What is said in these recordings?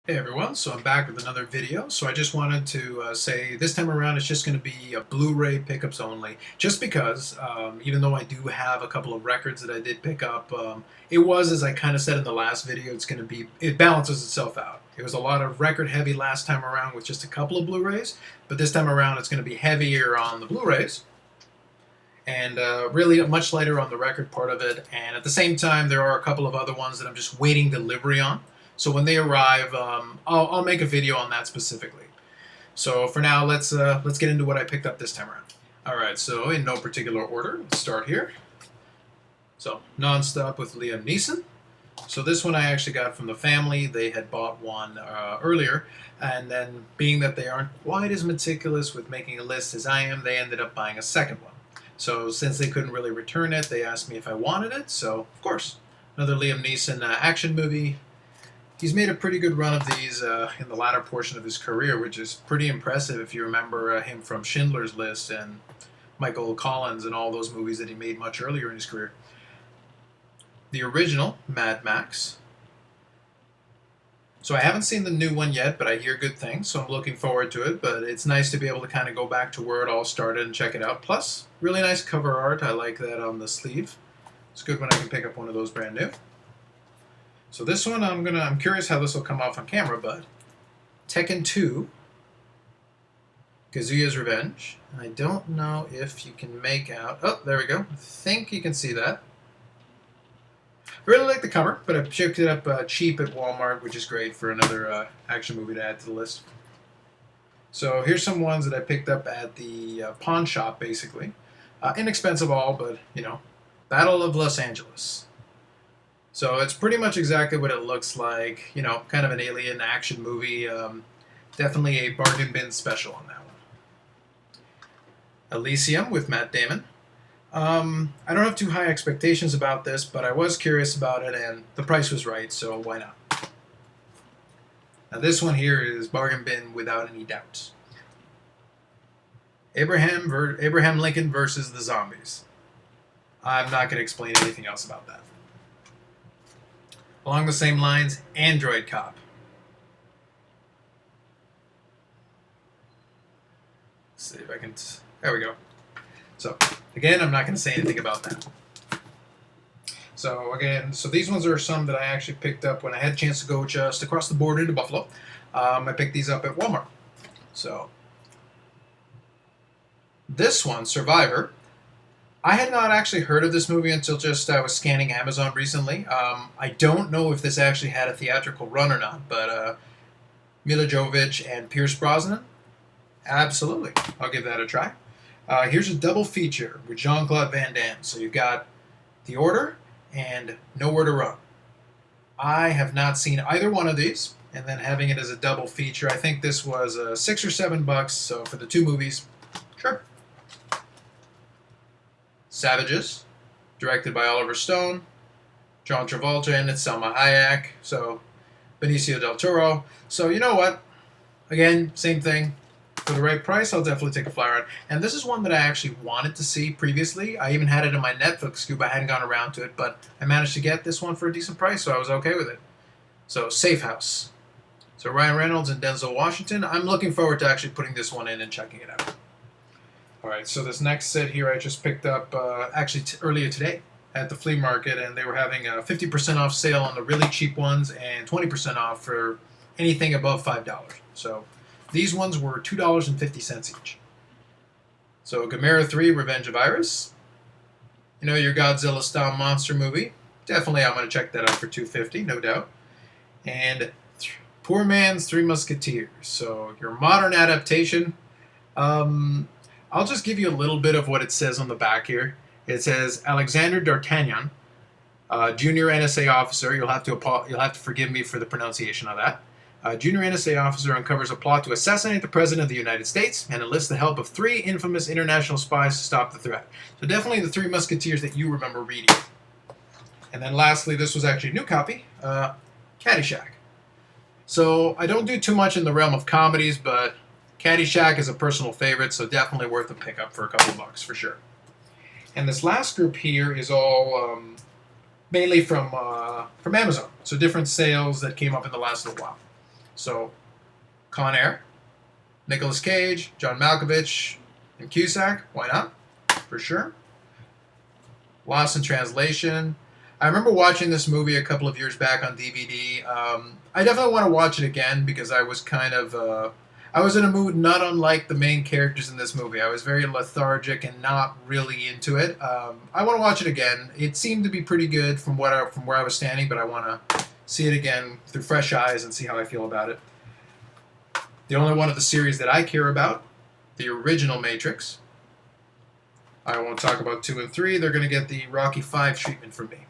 Hey everyone, so I'm back with another video. So I just wanted to say this time around it's just going to be a Blu-ray pickups only, just because even though I do have a couple of records that I did pick up, it was, as I kind of said in the last video, it balances itself out. It was a lot of record heavy last time around with just a couple of Blu-rays, but this time around it's going to be heavier on the Blu-rays and really much lighter on the record part of it. And at the same time, there are a couple of other ones that I'm just waiting delivery on. So when they arrive, I'll make a video on that specifically. So for now, let's get into what I picked up this time around. All right, so in no particular order, let's start here. So Nonstop with Liam Neeson. So this one I actually got from the family. They had bought one earlier, and then being that they aren't quite as meticulous with making a list as I am, they ended up buying a second one. So since they couldn't really return it, they asked me if I wanted it. So of course, another Liam Neeson action movie. He's made a pretty good run of these in the latter portion of his career, which is pretty impressive if you remember him from Schindler's List and Michael Collins and all those movies that he made much earlier in his career. The original, Mad Max. So I haven't seen the new one yet, but I hear good things, so I'm looking forward to it. But it's nice to be able to kind of go back to where it all started and check it out. Plus, really nice cover art. I like that on the sleeve. It's good when I can pick up one of those brand new. So this one, I'm curious how this will come off on camera, but Tekken 2, Kazuya's Revenge. I don't know if you can make out. Oh, there we go. I think you can see that. I really like the cover, but I picked it up cheap at Walmart, which is great for another action movie to add to the list. So here's some ones that I picked up at the pawn shop, basically. Inexpensive all, but, you know, Battle of Los Angeles. So it's pretty much exactly what it looks like, you know, kind of an alien action movie. Definitely a bargain bin special on that one. Elysium with Matt Damon. I don't have too high expectations about this, but I was curious about it, and the price was right, so why not? Now this one here is bargain bin without any doubt. Abraham Lincoln versus the Zombies. I'm not going to explain anything else about that. Along the same lines, Android Cop. Let's see if I can. There we go. So, again, I'm not going to say anything about that. So, again, these ones are some that I actually picked up when I had a chance to go just across the border to Buffalo. I picked these up at Walmart. So, this one, Survivor. I had not actually heard of this movie until just I was scanning Amazon recently. I don't know if this actually had a theatrical run or not, but Mila Jovovich and Pierce Brosnan, absolutely. I'll give that a try. Here's a double feature with Jean-Claude Van Damme. So you've got The Order and Nowhere to Run. I have not seen either one of these, and then having it as a double feature, I think this was $6 or $7, so for the two movies, sure. Savages, directed by Oliver Stone, John Travolta, and it's Selma Hayek, so Benicio del Toro. So you know what? Again, same thing. For the right price, I'll definitely take a flyer on. And this is one that I actually wanted to see previously. I even had it in my Netflix scoop. I hadn't gone around to it, but I managed to get this one for a decent price, so I was okay with it. So, Safe House. So Ryan Reynolds and Denzel Washington. I'm looking forward to actually putting this one in and checking it out. Alright, so this next set here I just picked up actually earlier today at the flea market, and they were having a 50% off sale on the really cheap ones and 20% off for anything above $5. So these ones were $2.50 each. So Gamera 3, Revenge of Iris. You know, your Godzilla-style monster movie. Definitely I'm going to check that out for $2.50, no doubt. And Poor Man's Three Musketeers. So your modern adaptation. I'll just give you a little bit of what it says on the back here. It says Alexander D'Artagnan, junior NSA officer. You'll have to forgive me for the pronunciation of that. Junior NSA officer uncovers a plot to assassinate the President of the United States and enlists the help of 3 infamous international spies to stop the threat. So definitely the Three Musketeers that you remember reading. And then lastly, this was actually a new copy, Caddyshack. So I don't do too much in the realm of comedies, but Caddyshack is a personal favorite, so definitely worth a pickup for a couple bucks for sure. And this last group here is all mainly from Amazon, so different sales that came up in the last little while. So, Con Air, Nicolas Cage, John Malkovich, and Cusack. Why not? For sure. Lost in Translation. I remember watching this movie a couple of years back on DVD. I definitely want to watch it again because I was kind of... I was in a mood not unlike the main characters in this movie. I was very lethargic and not really into it. I want to watch it again. It seemed to be pretty good from where I was standing, but I want to see it again through fresh eyes and see how I feel about it. The only one of the series that I care about, the original Matrix. I won't talk about 2 and 3. They're going to get the Rocky V treatment from me.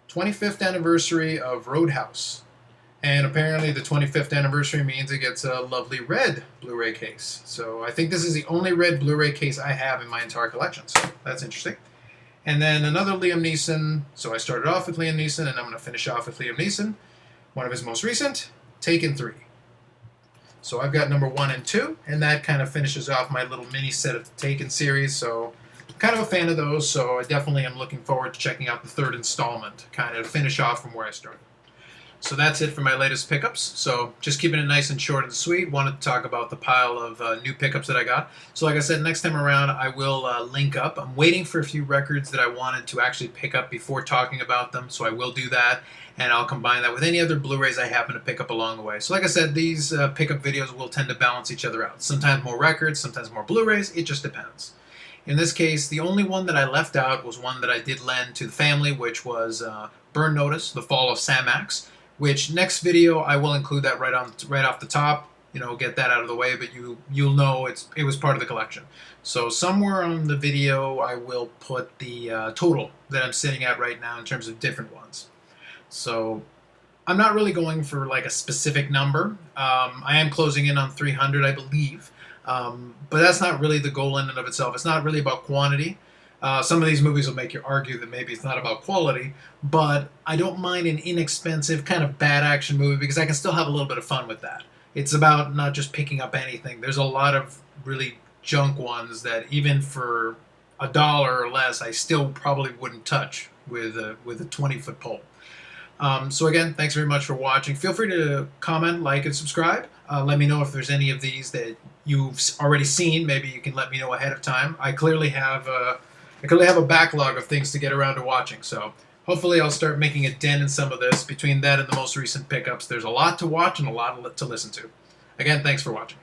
25th anniversary of Roadhouse. And apparently the 25th anniversary means it gets a lovely red Blu-ray case. So I think this is the only red Blu-ray case I have in my entire collection. So that's interesting. And then another Liam Neeson. So I started off with Liam Neeson, and I'm going to finish off with Liam Neeson. One of his most recent, Taken 3. So I've got number 1 and 2, and that kind of finishes off my little mini set of Taken series. So I'm kind of a fan of those, so I definitely am looking forward to checking out the third installment, kind of finish off from where I started. So that's it for my latest pickups. So just keeping it nice and short and sweet. Wanted to talk about the pile of new pickups that I got. So like I said, next time around I will link up. I'm waiting for a few records that I wanted to actually pick up before talking about them. So I will do that. And I'll combine that with any other Blu-rays I happen to pick up along the way. So like I said, these pickup videos will tend to balance each other out. Sometimes more records, sometimes more Blu-rays. It just depends. In this case, the only one that I left out was one that I did lend to the family, which was Burn Notice, The Fall of Sam Axe. Which next video I will include that right off the top, get that out of the way, but you'll know it was part of the collection. So somewhere on the video I will put the total that I'm sitting at right now in terms of different ones. So I'm not really going for like a specific number. I am closing in on 300, I believe, but that's not really the goal in and of itself. It's not really about quantity. Some of these movies will make you argue that maybe it's not about quality, but I don't mind an inexpensive kind of bad action movie because I can still have a little bit of fun with that. It's about not just picking up anything. There's a lot of really junk ones that even for $1 or less, I still probably wouldn't touch with a 20-foot pole. So again, thanks very much for watching. Feel free to comment, like, and subscribe. Let me know if there's any of these that you've already seen. Maybe you can let me know ahead of time. I clearly have a backlog of things to get around to watching, so hopefully I'll start making a dent in some of this. Between that and the most recent pickups, there's a lot to watch and a lot to listen to. Again, thanks for watching.